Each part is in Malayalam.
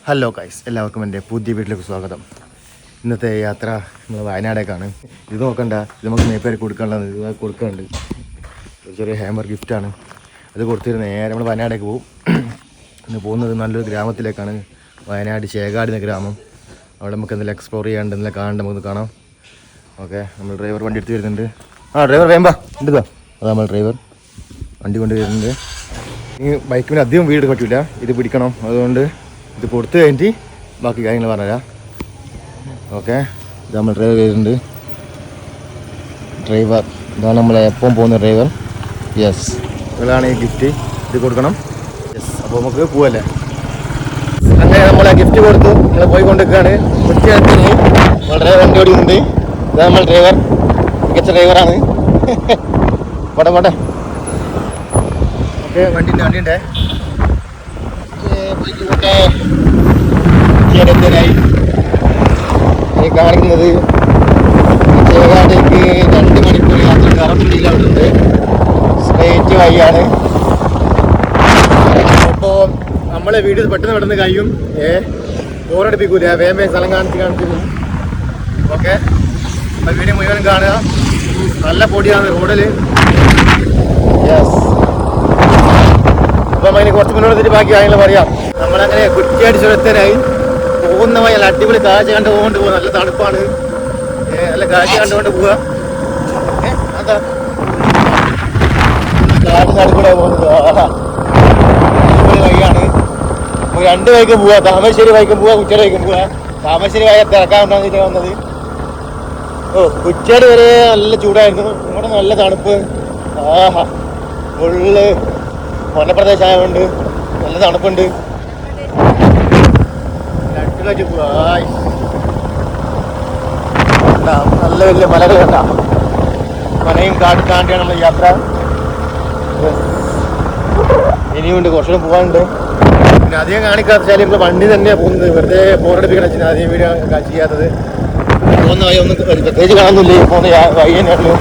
ഹലോ ഗൈസ്, എല്ലാവർക്കും എൻ്റെ പുതിയ വീട്ടിലേക്ക് സ്വാഗതം. ഇന്നത്തെ യാത്ര നമ്മൾ വയനാടേക്കാണ്. ഇത് നോക്കണ്ട, ഇത് നമുക്ക് മേപ്പേര് കൊടുക്കാനുള്ളത്, ഇത് കൊടുക്കാനുണ്ട്. ഒരു ചെറിയ ഹാമർ ഗിഫ്റ്റാണ്. അത് കൊടുത്തിട്ട് നേരെ നമ്മൾ വയനാടേക്ക് പോകും. ഇന്ന് പോകുന്നത് നല്ലൊരു ഗ്രാമത്തിലേക്കാണ്. വയനാട് ചേകാട് എന്ന ഗ്രാമം. അവിടെ നമുക്ക് എന്തെങ്കിലും എക്സ്പ്ലോർ ചെയ്യാണ്ട് എന്തെങ്കിലും കാണാണ്ട് നമുക്ക് കാണാം. ഓക്കെ, നമ്മൾ ഡ്രൈവർ വണ്ടി എടുത്ത് വരുന്നുണ്ട്. ഡ്രൈവർ വേമ്പാ ഉണ്ടോ? അതാ നമ്മൾ ഡ്രൈവർ വണ്ടി കൊണ്ട് വരുന്നുണ്ട്. ഈ ബൈക്കിന് അധികം വീട് പറ്റില്ല, ഇത് പിടിക്കണം. അതുകൊണ്ട് ഇത് കൊടുത്തു കഴിഞ്ഞിട്ട് ബാക്കി കാര്യങ്ങൾ പറഞ്ഞുതരാം. ഓക്കെ, ഇത് നമ്മൾ ഡ്രൈവർ വരുന്നുണ്ട്. ഡ്രൈവർ ഇതാണ് നമ്മളെ എപ്പം പോകുന്ന ഡ്രൈവർ. യെസ്, ഇതാണ് ഈ ഗിഫ്റ്റ്. ഇത് കൊടുക്കണം. യെസ്, അപ്പോൾ നമുക്ക് പോവല്ലേ. അങ്ങനെ നമ്മളെ ഗിഫ്റ്റ് കൊടുത്തു. നമ്മൾ പോയിക്കൊണ്ടിരിക്കുകയാണ്. കൃത്യത്തിന് വളരെ വണ്ടി ഓടിക്കുന്നുണ്ട്. ഇതാ നമ്മൾ ഡ്രൈവർ, മികച്ച ഡ്രൈവറാണ്. പോട്ടെ പോട്ടെ. ഓക്കെ, വണ്ടിയുണ്ടേ. ഈ കാണിക്കുന്നത് ചേകാടേക്ക് 2 മണിക്കൂർ യാത്ര. 60 കിലോമീറ്റർ സ്ട്രേറ്റ് വഴിയാണ്. അപ്പോൾ നമ്മളെ വീഡിയോ പെട്ടെന്ന് പെട്ടെന്ന് കഴിയും. ബോറടിപ്പിക്കൂല, വേഗം സ്ഥലം കാണിച്ച്. ഓക്കെ, അപ്പോൾ വീഡിയോ മുഴുവൻ കാണുക. നല്ല പൊടിയാണ് റോഡിൽ. യെസ്, അപ്പം അതിന് കുറച്ച് മുന്നോട്ട് ബാക്കി കാര്യങ്ങൾ പറയാം. നമ്മളങ്ങനെ കുറ്റിയാടി ചുരത്തിനായി പോകുന്ന വഴി നല്ല അടിപൊളി കാഴ്ച കണ്ടുകൊണ്ട് പോകുക. നല്ല തണുപ്പാണ്, നല്ല കാഴ്ച കണ്ടുകൊണ്ട് പോവുക. അതാ കാട് നടുക്കൂടെ പോകുന്നത്. അടിപൊളി വഴിയാണ്. 2 വഴിക്കും പോവുക. താമരശ്ശേരി വഴിക്കും പോവുക, കുറ്റിയാടി വഴിക്കും പോവുക. താമരശ്ശേരി വഴി തിരക്കാണ്ടാന്നിട്ട് വന്നത്. കുറ്റിയാടി വരെ നല്ല ചൂടായിരുന്നു. ഇവിടെ നല്ല തണുപ്പ്. ഫുള്ള് വനപ്രദേശമായതുകൊണ്ട് നല്ല തണുപ്പുണ്ട്. നല്ല വലിയ മലകൾ കണ്ട, മനയും കാട് താണ്ടിയാണ് നമ്മൾ യാത്ര. ഇനിയുണ്ട്, കുറച്ചുകൂടെ പോകാനുണ്ട്. പിന്നെ അധികം കാണിക്കാത്ത വെച്ചാൽ നമ്മൾ വണ്ടി തന്നെയാണ് പോകുന്നത്. വെറുതെ ബോറടിപ്പിക്കണം വെച്ചാൽ അധികം വീഡിയോ ചെയ്യാത്തത്. പോകുന്ന വഴി ഒന്നും പ്രത്യേകിച്ച് കാണുന്നില്ലേ, പോകുന്ന വഴി തന്നെയുള്ളൂ.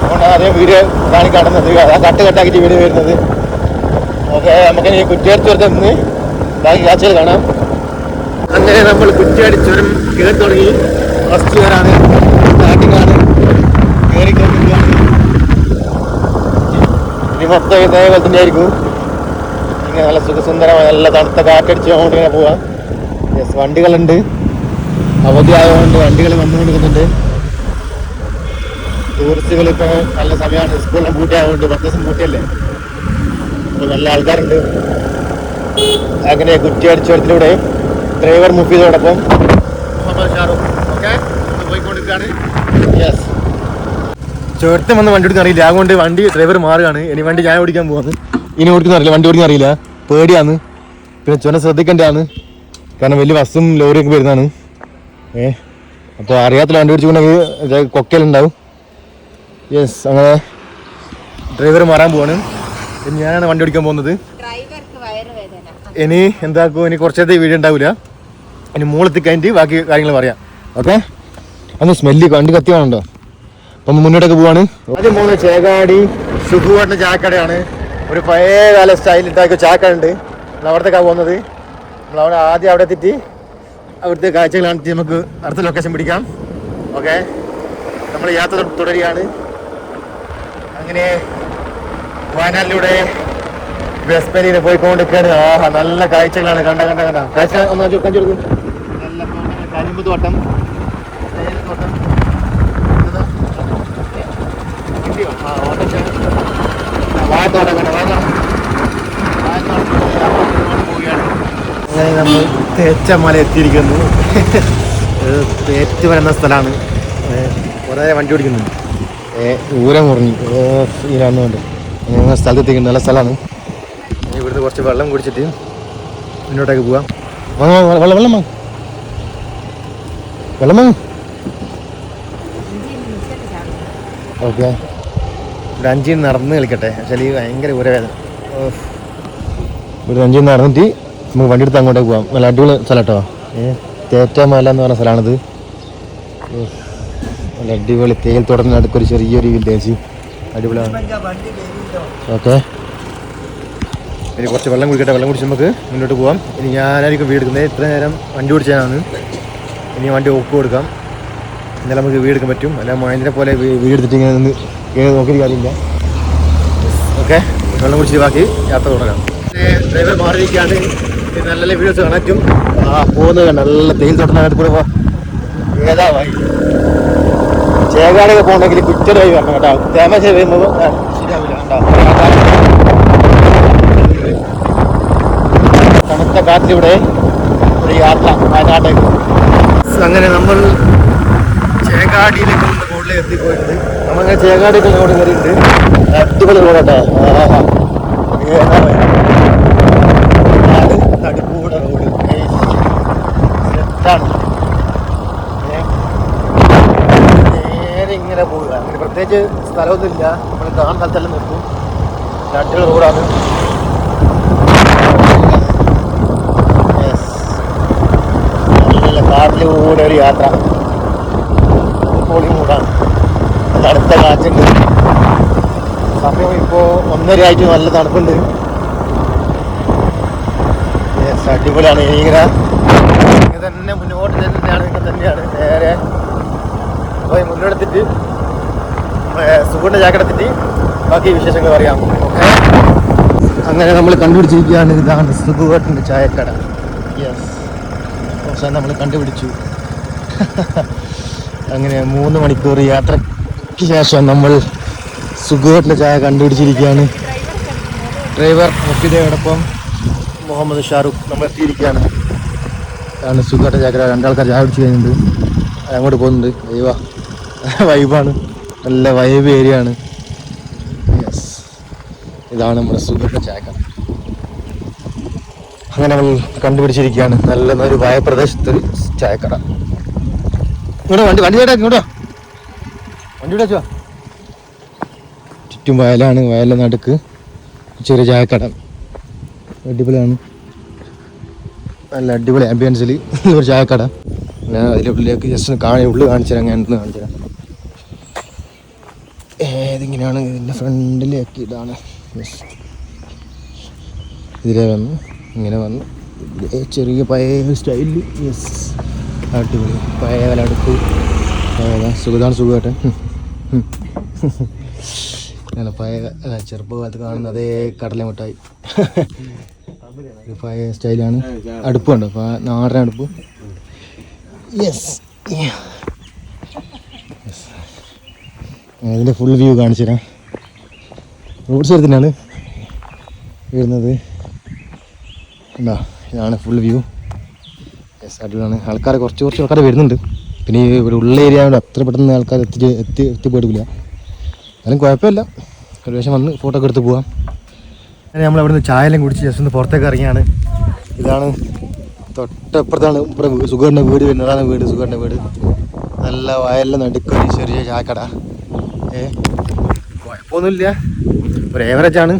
അതുകൊണ്ടാണ് അധികം വീഡിയോ കാണിക്കാണുന്നത്. അതാ കട്ടാക്കിയിട്ട് വീഡിയോ വരുന്നത്. ഓക്കെ, നമുക്കിനി കുറ്റിയാടി ചുരത്തിൽ നിന്ന് ബാക്കി കാഴ്ചകൾ കാണാം. അങ്ങനെ നമ്മൾ കുറ്റിയാടി ചുരം കയറി തുടങ്ങി. ഫസ്റ്റ് കയറാണ്, സ്റ്റാർട്ടിങ്ങാണ്. കയറിക്കൊണ്ടിരിക്കുകയാണ്. ഇനി മൊത്തം ഇതേപോലെ തന്നെ ആയിരിക്കും. ഇങ്ങനെ നല്ല സുഖസുന്ദരമായ നല്ല തണുത്ത കാറ്റടിച്ച് അങ്ങോട്ട് ഇങ്ങനെ പോവാം. യെസ്, വണ്ടികളുണ്ട്. അവധി ആയതുകൊണ്ട് വണ്ടികൾ വന്നുകൊണ്ടിരിക്കുന്നുണ്ട്. ടൂറിസ്റ്റുകൾ ഇപ്പോൾ നല്ല സമയമാണ്. സ്കൂളിലും പൂട്ടിയായതുകൊണ്ട് 10 ദിവസം പൂട്ടിയല്ലേ, അപ്പോൾ നല്ല ആൾക്കാരുണ്ട്. അങ്ങനെ കുറ്റിയാടി ചുരത്തിലൂടെ ഡ്രൈവർ മുഫീദോടൊപ്പം ഓക്കെ പോയിക്കൊണ്ടിരിക്കുകയാണ്. യെസ്, ചുരത്തും വന്ന് വണ്ടി ഓടിക്കാൻ അറിയില്ല. അതുകൊണ്ട് വണ്ടി ഡ്രൈവർ മാറുകയാണ്. ഇനി വണ്ടി ഞാൻ ഓടിക്കാൻ പോകുന്നത്. ഇനി ഓടിക്കാൻ അറിയില്ല, വണ്ടി ഓടിക്കാൻ അറിയില്ല, പേടിയാണ്. പിന്നെ ചുരം ശ്രദ്ധിക്കേണ്ടതാണ്, കാരണം വലിയ ബസ്സും ലോറിയൊക്കെ വരുന്നതാണ്. അപ്പോൾ അറിയാത്തില്ല വണ്ടി ഓടിച്ചുകൊണ്ടെങ്കിൽ കൊക്കലുണ്ടാവും. യെസ്, അങ്ങനെ ഡ്രൈവർ മാറാൻ പോവാണ്. ഞാനാണ് വണ്ടി ഓടിക്കാൻ പോകുന്നത്. ഇനി എന്താക്കും, ഇനി കുറച്ചേരത്തെ വീഡിയോ ഉണ്ടാവില്ല. ഇനി മുകളിലെത്തി കഴിഞ്ഞിട്ട് ബാക്കി കാര്യങ്ങൾ പറയാം. ഓക്കെ, അന്ന് സ്മെല്ല് വണ്ടി കത്തിയാണുണ്ടോ. അപ്പം മുന്നോട്ടൊക്കെ പോവാണ്. ആദ്യം പോകുന്നത് ചേകാടി സുഖുവാട്ടിൻ്റെ ചായക്കടയാണ്. ഒരു പഴയ കാല സ്റ്റൈലിട്ടാക്കിയ ചായക്കട ഉണ്ട്. നമ്മൾ അവിടത്തേക്കാണ് പോകുന്നത്. നമ്മളവിടെ ആദ്യം അവിടെ എത്തിയിട്ട് അവിടുത്തെ കാഴ്ചകൾ കാണിച്ച് നമുക്ക് അടുത്ത ലൊക്കേഷൻ പിടിക്കാം. ഓക്കെ, നമ്മൾ യാത്ര തുടരുകയാണ്. അങ്ങനെ വയനാട്ടിലൂടെ വെസ്പെരിയിൽ പോയിക്കൊണ്ടിരിക്കുകയാണ്. നല്ല കാഴ്ചകളാണ്. കണ്ട കാഴ്ച ഒന്ന് കഞ്ചു കൊടുക്കും. നല്ല കരിമ്പ് തോട്ടം, തോട്ടം. അങ്ങനെ നമ്മൾ തേച്ചമല എത്തിയിരിക്കുന്നു. തേറ്റ് വരുന്ന സ്ഥലമാണ്. കുറേ വണ്ടി ഓടിക്കുന്നുണ്ട്. ദൂരം കുറഞ്ഞു ഇതിനൊന്നുകൊണ്ട് ഞങ്ങൾ സ്ഥലത്തെത്തിക്കുന്നു. നല്ല സ്ഥലമാണ്. ഇവിടുന്ന് കുറച്ച് വെള്ളം കുടിച്ചിട്ട് മുന്നോട്ടേക്ക് പോവാം. വെള്ളം വെള്ളം വാങ്ങും, വെള്ളം വാങ്ങും. ഓക്കെ, ഒരു 5 നടന്ന് കളിക്കട്ടെ. പക്ഷേ ഈ ഭയങ്കര ഊരവേദന. ഒരു 5 നടന്നിട്ട് നമുക്ക് വണ്ടി എടുത്ത് അങ്ങോട്ടേക്ക് പോകാം. നല്ല അടിപൊളി സ്ഥലം കേട്ടോ. തേറ്റാമല എന്ന് പറഞ്ഞ സ്ഥലമാണിത്. നല്ല അടിപൊളി തേയില തോട്ടത്തിനടുത്തൊരു ചെറിയൊരു വില്ലേജ്. അടിപൊളിയാണ്. ഓക്കെ, ഇനി കുറച്ച് വെള്ളം കുടിക്കട്ടെ. വെള്ളം കുടിച്ച് നമുക്ക് മുന്നോട്ട് പോകാം. ഇനി ഞാനായിരിക്കും വീട് എടുക്കുന്നത്. ഇത്ര നേരം വണ്ടി ഓടിച്ചാണ്. ഇനി വണ്ടി ഒപ്പ് കൊടുക്കാം. എന്നാലും നമുക്ക് വീട് എടുക്കാൻ പറ്റും. അല്ല മൈൻഡിനെ പോലെ വീട് എടുത്തിട്ട് ഇങ്ങനെ നിന്ന് നോക്കിയിട്ട് കാര്യമില്ല. ഓക്കെ, വെള്ളം കുടിച്ചിട്ട് ബാക്കി യാത്ര തുടങ്ങാം. ഡ്രൈവർ മാറിയിരിക്കുകയാണ്. നല്ല നല്ല വീഡിയോസ് കണക്റ്റും പോകുന്നത് നല്ല തേയിൽ തൊട്ടനകത്ത് കൂടെ ഏതാ വഴി. ചേകാടൊക്കെ പോകണമെങ്കിൽ കുറ്റമായി വരണം കേട്ടോ. തേമശ്ശേരി വരുമ്പോൾ ശരിയാവില്ല കേട്ടോ. തണുത്ത കാറ്റിലൂടെ ഒരു യാത്ര വയനാട്ടേക്ക്. അങ്ങനെ നമ്മൾ ചേകാടിയിലേക്ക് റോഡിലേക്ക് എത്തിപ്പോയിട്ടുണ്ട്. നമ്മളങ്ങനെ ചേകാടിയൊക്കെ റോഡ് കയറിയിട്ടുണ്ട്. അടിപൊളി റോഡാട്ടോ. അടിപൂടെ റോഡ് സെറ്റാണ്. നേരെ ഇങ്ങനെ പോവുക. അങ്ങനെ പ്രത്യേകിച്ച് സ്ഥലമൊന്നുമില്ല. നമ്മൾ കാണുന്ന സ്ഥലത്തെല്ലാം നിർത്തും. അടിപൊളി റോഡാണ്. നല്ല കാട്ടിലൂടെ ഒരു യാത്ര. പൊളി മൂടാണ്. തണുത്ത കാറ്റുണ്ട്. സമയം ഇപ്പോൾ 1:30 ആയിട്ട് നല്ല തണുപ്പുണ്ട്. അടിപൊളിയാണ്. ഇങ്ങനെ തന്നെ മുന്നോട്ട് തന്നെയാണ്. ഇങ്ങനെ തന്നെയാണ് നേരെ പോയി മുന്നോട്ടെത്തിട്ട് സുഖമുണ്ട് ജാക്കടെത്തിട്ട് ബാക്കി വിശേഷങ്ങൾ പറയാം. ഓക്കെ, അങ്ങനെ നമ്മൾ കണ്ടുപിടിച്ചിരിക്കുകയാണ്. ഇതാണ് സുഖുവേട്ടൻ്റെ ചായക്കട. യെസ്, അവസാനം നമ്മൾ കണ്ടുപിടിച്ചു. അങ്ങനെ 3 മണിക്കൂർ യാത്രയ്ക്ക് ശേഷം നമ്മൾ സുഖുവേട്ടൻ്റെ ചായ കണ്ടുപിടിച്ചിരിക്കുകയാണ്. ഡ്രൈവർ മുഫിദയോടൊപ്പം മുഹമ്മദ് ഷാറുഖ് നമ്മൾ എത്തിയിരിക്കുകയാണ്. ആണ് സുഖമായിട്ട് ചായക്കട. 2 ആൾക്കാർ ചായ കുടിച്ച് കഴിഞ്ഞിട്ടുണ്ട്. അങ്ങോട്ട് പോകുന്നുണ്ട്. വൈബാണ്. നല്ല വൈബ് ഏരിയ ആണ്. യെസ്, ഇതാണ് നമ്മുടെ സുഖമായിട്ട് ചായക്കട. അങ്ങനെ നമ്മൾ കണ്ടുപിടിച്ചിരിക്കുകയാണ്. നല്ലൊരു വയപ്രദേശത്ത് ചായക്കട. ഇങ്ങോട്ടോ വണ്ടി ചേട്ടാ, ഇങ്ങോട്ടോ വണ്ടി വിടാ. ചുറ്റും വയലാണ്. വയലിൻ്റെ നടുക്ക് ചെറിയ ചായക്കട. അടിപൊളിയാണ്. നല്ല അടിപൊളി ആംബിയൻസിൽ ഒരു ചായക്കട. ഞാൻ അതിൻ്റെ ഉള്ളിലേക്ക് ജസ്റ്റ് ഉള്ളിൽ കാണിച്ചു തരാം. ഞാൻ എന്തെന്ന് കാണിച്ചു തരാം. ഏതിങ്ങനെയാണ് ഇതിൻ്റെ ഫ്രണ്ടിലേക്ക്. ഇതാണ് ഇതിലെ വന്ന് ഇങ്ങനെ വന്ന് ചെറിയ പഴയ സ്റ്റൈലിൽ. യെസ്, അടിപൊളി പഴയ വിലടുപ്പ്. സുഖതാണ് സുഖമായിട്ട്. അങ്ങനെ പഴയ ചെറുപ്പകാലത്ത് കാണുന്ന അതേ കടല മിഠായി. പഴയ സ്റ്റൈലാണ്. അടുപ്പ് കണ്ടോ, നാടൻ അടുപ്പ്. യെസ്, ഇതിൻ്റെ ഫുൾ വ്യൂ കാണിച്ചു തരാം. റോഡ് സൈഡ് തന്നെയാണ് വരുന്നത്. എന്താ, ഇതാണ് ഫുൾ വ്യൂ. യെസ്, അടിപൊളിയാണ്. ആൾക്കാർ കുറച്ച് ആൾക്കാർ വരുന്നുണ്ട്. പിന്നെ ഈ ഒരു ഉള്ള ഏരിയ കൊണ്ട് അത്ര പെട്ടെന്ന് ആൾക്കാർ എത്തിപ്പെടില്ല. എന്നാലും കുഴപ്പമില്ല. ഒരു പ്രാവശ്യം വന്ന് ഫോട്ടോ ഒക്കെ എടുത്ത് പോവാം. അങ്ങനെ നമ്മൾ അവിടെ നിന്ന് ചായയെല്ലാം കുടിച്ച് ജസ്റ്റ് ഒന്ന് പുറത്തേക്ക് ഇറങ്ങിയാണ്. ഇതാണ് തൊട്ടപ്പുറത്താണ് സുഖേറിൻ്റെ വീട് വരുന്നത്. അതാണ് വീട്, സുഖേറിൻ്റെ വീട്. നല്ല വയലിൽ നടുക്കൊരു ചെറിയ ചായക്കട. കുഴപ്പമൊന്നുമില്ല, ഒരു ഏവറേജാണ്.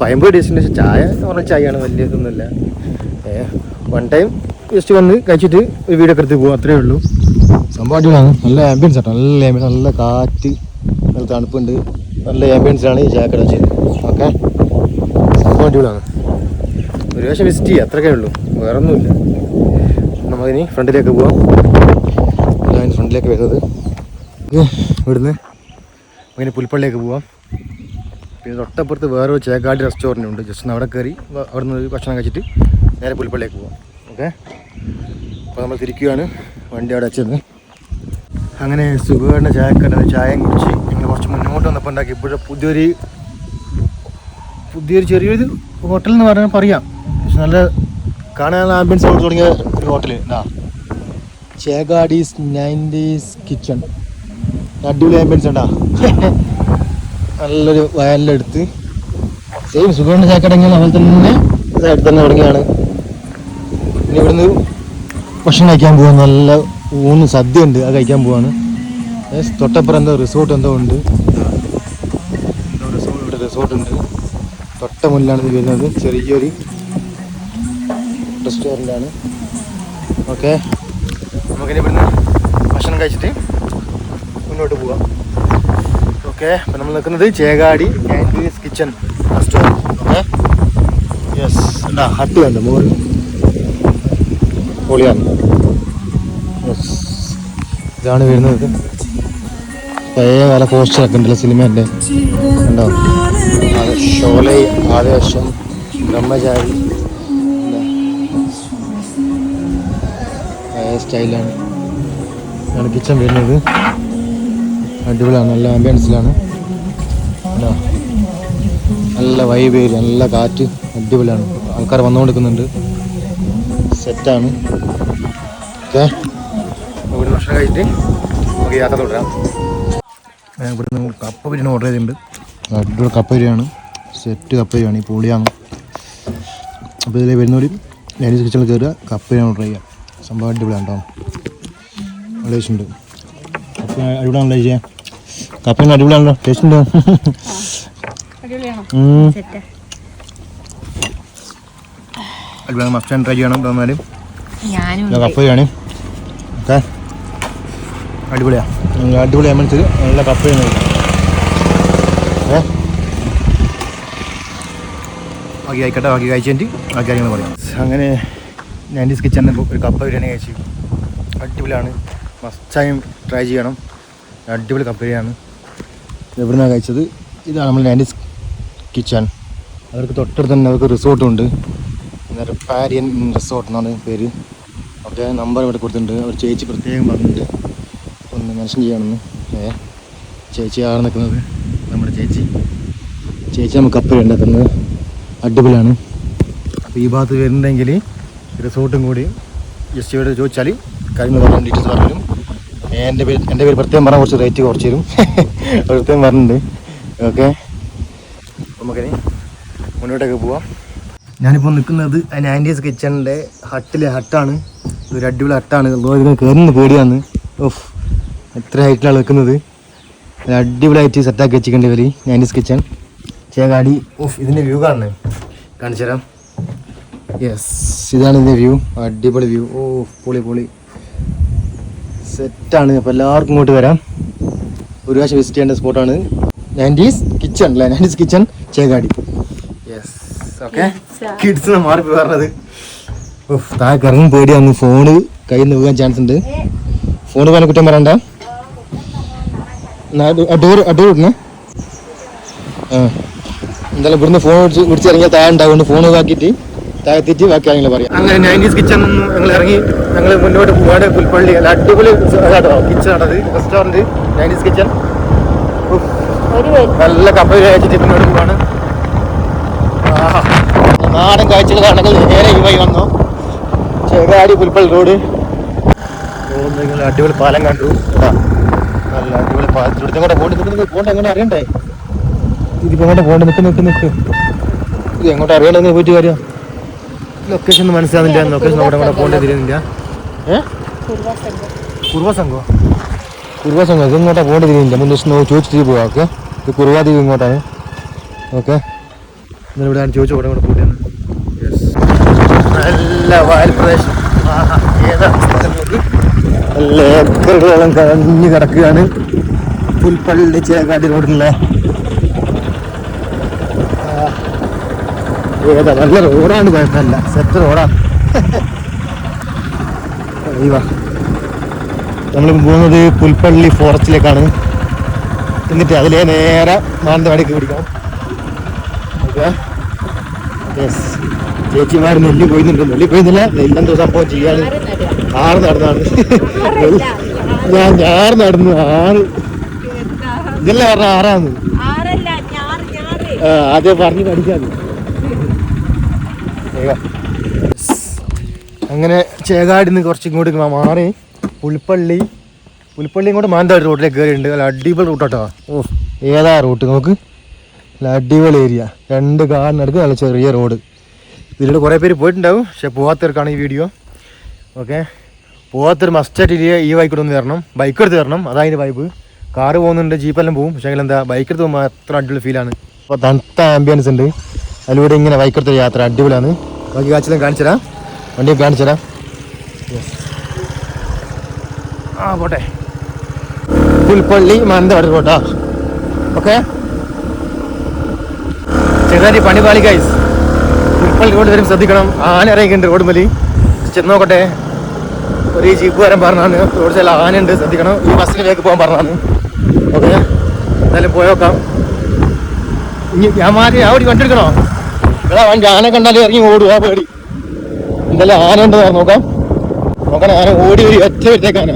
പയമ്പ് ഡെസ്റ്റിനേഷൻ ചായ പറഞ്ഞ ചായയാണ്, വലിയ ഇതൊന്നുമില്ല. 1 ടൈം ജസ്റ്റ് വന്ന് കഴിച്ചിട്ട് ഒരു വീഡിയോ ഒക്കെ എടുത്ത് പോകും, അത്രയേ ഉള്ളൂ. സംഭവം അടിപൊളിയാണ്. നല്ല ആംബിയൻസ് ആട്ടോ. നല്ല ആംബിയൻസ്, നല്ല കാറ്റ്, നല്ല തണുപ്പുണ്ട്. നല്ല ആംബിയൻസിലാണ് ഈ ചായക്കട വെച്ചത്. ഓക്കെ, സംഭവം അടിപൊളിയാണ്. ഒരു പ്രാവശ്യം വിസിറ്റ് ചെയ്യുക, അത്രയൊക്കെ ഉള്ളൂ, വേറെ ഒന്നുമില്ല. നമുക്കിനി ഫ്രണ്ടിലേക്ക് പോവാം. ഞാൻ ഫ്രണ്ടിലേക്ക് വരുന്നത് ഇവിടുന്ന് അങ്ങനെ പുൽപ്പള്ളിലേക്ക് പോവാം. പിന്നെ തൊട്ടപ്പുറത്ത് വേറൊരു ചേക്കാടി റെസ്റ്റോറൻറ്റ് ഉണ്ട്. ജസ്റ്റ് അവിടെ കയറി അവിടെ നിന്ന് ഭക്ഷണം കഴിച്ചിട്ട് നേരെ പുൽപ്പള്ളിലേക്ക് പോവാം. ഓക്കെ, അപ്പോൾ നമ്മൾ തിരിക്കുകയാണ്. വണ്ടി അവിടെ വെച്ചത്. അങ്ങനെ സുഖമായിട്ട് ചായയും കുടിച്ച് ഞങ്ങൾ കുറച്ച് മുന്നോട്ട് വന്നപ്പോൾ ഉണ്ടാക്കി ഇപ്പോഴും പുതിയൊരു ചെറിയൊരു ഹോട്ടൽ എന്ന് പറഞ്ഞാൽ പറയാം. പക്ഷെ നല്ല കാണാനുള്ള ആംബിയൻസ് അവിടെ തുടങ്ങിയ ഒരു ഹോട്ടൽ എന്താ, ചേകാടീസ് 90s കിച്ചൺ. അടിപൊളി ആംബിയൻസ് ഉണ്ടാ. നല്ലൊരു വയലിലെടുത്ത് സെയിം സുഖമുണ്ട് ചായക്കടങ്ങിയാൽ അവൾ തന്നെ അടുത്ത് തന്നെ തുടങ്ങിയാണ്. ഇനി ഇവിടുന്ന് ഭക്ഷണം കഴിക്കാൻ പോവാൻ നല്ല സദ്യ ഉണ്ട്, അത് കഴിക്കാൻ പോവാണ്. തൊട്ടപ്പുറം എന്തോ റിസോർട്ട് എന്തോ ഉണ്ട്. ഇവിടെ റിസോർട്ടുണ്ട്. തൊട്ട മുന്നിലാണ് ഇത് വരുന്നത്. ചെറിയൊരു റെസ്റ്റോറൻ്റാണ്. ഓക്കെ, നമുക്കിനി ഇവിടുന്ന് ഭക്ഷണം കഴിച്ചിട്ട് മുന്നോട്ട് പോവാം. ഓക്കെ, അപ്പം നമ്മൾ നിൽക്കുന്നത് Chekadi 90s kitchen restaurant. Okay, yes എന്താ ഹട്ട് കണ്ടു മുകളിൽ പൊളിയാണ്. യെസ് ഇതാണ് വരുന്നത്. പഴയ കാല പോസ്റ്ററൊക്കെ ഉണ്ടല്ലോ സിനിമേൻ്റെ ഉണ്ടോ. ഷോലെ ആവേശം ബ്രഹ്മചാരി പഴയ സ്റ്റൈലാണ്. ഇതാണ് കിച്ചൺ വരുന്നത്. അടിപൊളിയാണ്, നല്ല ആംബിയൻസിലാണ്. നല്ല വൈബ്, നല്ല കാറ്റ്, അടിപൊളിയാണ്. ആൾക്കാർ വന്നുകൊണ്ടിരിക്കുന്നുണ്ട്. സെറ്റാണ്. ഓക്കെ, ഇവിടെ ഭക്ഷണം കഴിച്ചിട്ട് നമുക്ക് യാത്ര തുടരാം. ഇവിടുന്ന് കപ്പ ബിരിയാണി ഓർഡർ ചെയ്തിട്ടുണ്ട്. അടിപൊളി കപ്പ ബിരിയാണി, സെറ്റ് കപ്പ ബിരിയാണി പൊളിയാണ്. അപ്പോൾ ഇതിൽ വരുന്നവർ നൈനീസ് കിച്ചണിൽ കയറുക, കപ്പ ബിരിയാണി ഓർഡർ ചെയ്യുക. സംഭവം അടിപൊളിയാണ് കേട്ടോ, നല്ല ടേസ്റ്റ് ഉണ്ട്. കപ്പ അടിപൊളിയാണല്ലോ ചെയ്യാൻ, കപ്പ അടിപൊളിയാണല്ലോ, ടേസ്റ്റ് ഉണ്ടോ? അടിപൊളിയാണ്, മസ്റ്റ് ട്രൈ ചെയ്യണം. എന്നാലും കപ്പ ബിരിയാണി ഓക്കെ അടിപൊളിയാണ്, അടിപൊളിയാണ് മനസ്സിൽ നല്ല കപ്പ ബിരിയാണി. ബാക്കി കഴിക്കട്ടെ, ബാക്കി കഴിച്ചിട്ട് ബാക്കി കാര്യങ്ങൾ പറയാം. അങ്ങനെ നൈനീസ് കിച്ചണിൽ ഒരു കപ്പ ബിരിയാണി കഴിച്ചു. അടിപൊളിയാണ്, മസ്റ്റായും ട്രൈ ചെയ്യണം. അടിപൊളി കപ്പ ബിരിയാണി. എവിടുന്നാണ് കഴിച്ചത്? ഇതാണ് നമ്മൾ നൈനീസ് കിച്ചൺ. അവർക്ക് തൊട്ടടുത്ത് തന്നെ അവർക്ക് റിസോർട്ടുണ്ട്. പാരിയൻ റിസോർട്ട് എന്നാണ് പേര്. ഓക്കെ, നമ്പർ ഇവിടെ കൊടുത്തിട്ടുണ്ട്. അവർ ചേച്ചി പ്രത്യേകം പറഞ്ഞിട്ടുണ്ട് ഒന്ന് മെൻഷൻ ചെയ്യണമെന്ന്. ചേച്ചി ആണ് നിൽക്കുന്നത്, നമ്മുടെ ചേച്ചി നമുക്ക് കപ്പ ഉണ്ടാക്കുന്നത്. അടിപൊളിയാണ്. അപ്പോൾ ഈ ഭാഗത്ത് വരുന്നുണ്ടെങ്കിൽ റിസോർട്ടും കൂടി ജസ്റ്റ് ഇവിടെ ചോദിച്ചാൽ കാര്യങ്ങൾ പറയാൻ ഡീറ്റെയിൽസ് പറഞ്ഞു തരും. എൻ്റെ പേര് പ്രത്യേകം പറഞ്ഞാൽ കുറച്ച് റേറ്റ് കുറച്ച് തരും. പ്രത്യേകം പറഞ്ഞിട്ടുണ്ട്. ഓക്കെ, നമുക്കിനി മുന്നോട്ടേക്ക് പോവാം. ഞാനിപ്പോൾ നിൽക്കുന്നത് നൈനീസ് കിച്ചണിൻ്റെ ഹട്ടാണ്. ഇതൊരു അടിപൊളി ഹട്ടാണ്. ഇതിന് കയറുന്ന പേടിയാണ്. ഓഫ്, എത്ര ഹൈറ്റിലാണ് നിൽക്കുന്നത്. അടിപൊളിയായിട്ട് സെറ്റാക്കി വെച്ചിട്ടുണ്ട് ഇവർ നൈനീസ് കിച്ചൺ ചേകാടി. ഓഫ്, ഇതിൻ്റെ വ്യൂ കാണിച്ചു തരാം. യെസ്, ഇതാണ് ഇതിൻ്റെ വ്യൂ. അടിപൊളി വ്യൂ. ഓ പൊളി സെറ്റാണ്. അപ്പോൾ എല്ലാവർക്കും ഇങ്ങോട്ട് വരാം. ഒരു പ്രാവശ്യം വിസിറ്റ് ചെയ്യേണ്ട സ്പോട്ടാണ് നൈനീസ് കിച്ചൺ അല്ലേ, Naini's kitchen Chekadi. Yes, okay. Kids മാറി പറഞ്ഞത്. താഴെ ഇറങ്ങും പേടിയാണ്. ഫോണ് കയ്യിൽ നിന്ന് വീഴാൻ ചാൻസ് ഉണ്ട്. ഫോണ് പോകാൻ കുറ്റം പറയണ്ട. ഡോർ ഇടണേ. എന്തായാലും ഇവിടുന്ന് ഫോൺ വിളിച്ചിറങ്ങിയാൽ താഴെ ഉണ്ടാവുകൊണ്ട് ഫോൺ ഒഴിവാക്കിയിട്ട് താഴെത്തിയിട്ട് ബാക്കി കാര്യങ്ങൾ പറയാം. അങ്ങനെ നൈനീസ് കിച്ചൺ ഞങ്ങൾ ഇറങ്ങി. ഞങ്ങൾ മുന്നോട്ട് പോവാട് പുൽപ്പള്ളി. നല്ല അടിപൊളി കേട്ടോ കിച്ചൺ ആണത്, റെസ്റ്റോറൻറ്റ് നൈനീസ് കിച്ചൺ. നല്ല കപ്പ കഴിച്ചിട്ട് മുന്നോട്ട് പോവാണ്. നാടൻ കാഴ്ചകൾ കാണുന്നത് നേരെ ഈ വഴി വന്നു. ചേകാടി പുൽപ്പള്ളി റോഡ്. അടിപൊളി പാലം കണ്ടു. നല്ല അടിപൊളി പാലത്തിലൂടെ കൂടെ പോകണ്ട എങ്ങനെ അറിയണ്ടേ? ഇതിപ്പോൾ എങ്ങോട്ട് പോകണ്ട? നിൽക്ക്. ഇത് എങ്ങോട്ട് അറിയണ്ടെന്ന് പോയിട്ട് കാര്യം. ലൊക്കേഷൻ ഒന്നും മനസ്സിലാകുന്നില്ല. ലൊക്കേഷൻ അവിടെ കൂടെ പോകേണ്ടി തിരിയുന്നില്ല. കുറുവ സംഘം ഇത് ഇങ്ങോട്ടാണ് പോകേണ്ടി തിരിയുന്നില്ല. മുൻ ദിവസം ചോദിച്ചിട്ട് പോവാം. ഓക്കെ, ഇത് കുറുവാദ്വീപ് ഇങ്ങോട്ടാണ്. ഓക്കെ, ഇവിടെ ചോദിച്ചു കൂടെ കൂടെ പോയിട്ട് നല്ല വയൽ പ്രദേശം. നല്ല ഏക്കറുകളെല്ലാം കഞ്ഞു കിടക്കുകയാണ് പുൽപ്പള്ളി ചേകാടി റോഡിലെ. ഏതാ നല്ല റോഡാണ്, കുഴപ്പമില്ല, സെറ്റ് റോഡാണ്. നമ്മൾ പോകുന്നത് പുൽപ്പള്ളി ഫോറസ്റ്റിലേക്കാണ്. എന്നിട്ട് അതിലെ നേരെ മാനന്തവാടിക്ക് പിടിക്കണം. Okay, yes. ചേച്ചിമാർ നെല്ലി പോയിരുന്നില്ല. നെല്ലെന്തോ സംഭവം ചെയ്യാണ്. ആറ് നടന്നാണ്. ഞാൻ നടന്നു 6. ഇതല്ലേ പറഞ്ഞ 6 ആദ്യം പറഞ്ഞ് പഠിക്കാതെ. അങ്ങനെ ചേകാടിന്ന് കുറച്ച് ഇങ്ങോട്ട് മാറി പുൽപ്പള്ളി ഇങ്ങോട്ട് മാനന്തവാടി റോഡിലേക്ക് കയറിയിട്ടുണ്ട്. നല്ല അടിപൊളി റൂട്ടാട്ടോ. ഓ, ഏതാ റൂട്ട് നോക്ക്, നല്ല അടിപൊളി ഏരിയ. 2 കാറിനടുക്ക് നല്ല ചെറിയ റോഡ്. ഇതിലൂടെ കുറേ പേര് പോയിട്ടുണ്ടാവും, പക്ഷെ പോകാത്തവർക്കാണ് ഈ വീഡിയോ. ഓക്കെ, പോകാത്തൊരു മസ്റ്റായിട്ട് ഈ വൈക്കൂടെ ഒന്ന് തരണം, ബൈക്ക് എടുത്ത് തരണം. അതായത് വൈബ്. കാറ് പോകുന്നുണ്ട്, ജീപ്പെല്ലാം പോകും, പക്ഷേ എന്താ ബൈക്ക് എടുത്ത് പോകുമ്പോൾ അത്ര അടിപൊളി ഫീലാണ്. അപ്പോൾ തണുത്ത ആംബിയൻസ് ഉണ്ട്. അതിലൂടെ ഇങ്ങനെ ബൈക്ക് എടുത്ത യാത്ര അടിപൊളിയാണ്. ബാക്കി കാഴ്ചയെല്ലാം കാണിച്ചു തരാം, വണ്ടിയൊക്കെ കാണിച്ചു തരാം. പോട്ടെ, പുൽപ്പള്ളി മാനന്തവാടി റോഡാ. ഓക്കെ, ചെറുതായിട്ട് പണിപാളി ഗൈസ്. പുൽപ്പള്ളി റോഡ് വരും ശ്രദ്ധിക്കണം. ആന ഇറങ്ങിയിട്ടുണ്ട് റോഡ് മലി. ചെന്ന് നോക്കട്ടെ. ഒരു ജീപ്പ് വരാൻ പറഞ്ഞാണ്. റോഡ് സൈഡിൽ ആനയുണ്ട്, ശ്രദ്ധിക്കണം. ഈ ബസ്സിലേക്ക് പോകാൻ പറഞ്ഞാണ്. ഓക്കെ, എന്തായാലും പോയോക്കാം. ഇനി ഞാൻ ഒരു വണ്ടി എടുക്കണോ? ഇവിടെ വണ്ടി ആന കണ്ടാലും ഇറങ്ങി ഓടുക, പേടി. എന്തായാലും ആന ഉണ്ടെന്ന് നോക്കാം. നോക്കണം, ആന ഓടി വരി ഒറ്റ വരുത്തേക്കാന.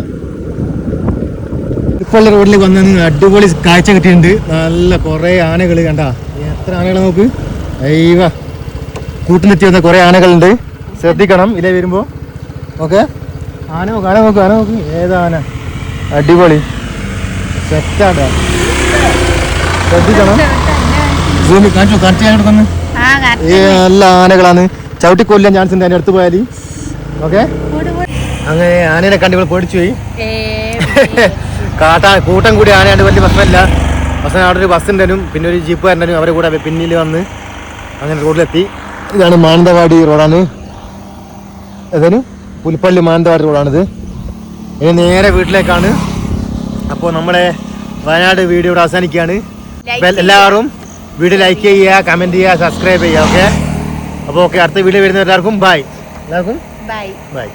പുൽപ്പള്ളി റോഡിലേക്ക് വന്ന് അടിപൊളി കാഴ്ച കിട്ടിയിട്ടുണ്ട്. നല്ല കുറേ ആനകൾ കണ്ട. എത്ര ആനകളെ നോക്ക്. അയ്യവ കൂട്ടിലെത്തി വന്ന കുറേ ആനകളുണ്ട്, ശ്രദ്ധിക്കണം ഇതിലെ വരുമ്പോ. ഓക്കെ, ആന നോക്ക്, ആന നോക്ക്, ആന നോക്ക്. ഏതാ ആന? അടിപൊളി സെറ്റാണ്, ശ്രദ്ധിക്കണം. സൂമി കാണിച്ചു കാണിച്ചു. നല്ല ആനകളാണ്, ചവിട്ടി കൊല്ലാൻ ചാൻസ് ഉണ്ട് അതിന്റെ അടുത്ത് പോയാൽ. ഓക്കെ, അങ്ങനെ ആനേനെ കണ്ട് ഇവിടെ പേടിച്ചു പോയി. കൂട്ടം കൂടി ആനയാണ്ട് വലിയ പ്രശ്നമില്ല. പക്ഷേ അവിടെ ഒരു ബസ് ഉണ്ടാലും പിന്നെ ഒരു ജീപ്പ് വരണ്ടാലും അവരെ കൂടെ പിന്നിൽ വന്ന് അങ്ങനെ റോഡിലെത്തി. ഇതാണ് മാനന്തവാടി റോഡാണ്. ഏതായാലും പുൽപ്പള്ളി മാനന്തവാടി റോഡാണിത്. ഇനി നേരെ വീട്ടിലേക്കാണ്. അപ്പോൾ നമ്മുടെ വയനാട് വീഡിയോ ഇവിടെ അവസാനിക്കുകയാണ്. എല്ലാവരും വീഡിയോ ലൈക്ക് ചെയ്യുക, കമൻറ്റ് ചെയ്യുക, സബ്സ്ക്രൈബ് ചെയ്യുക. ഓക്കെ, അപ്പോൾ ഓക്കെ, അടുത്ത വീഡിയോ വരുന്ന എല്ലാവർക്കും ബൈ. എല്ലാവർക്കും ബൈ.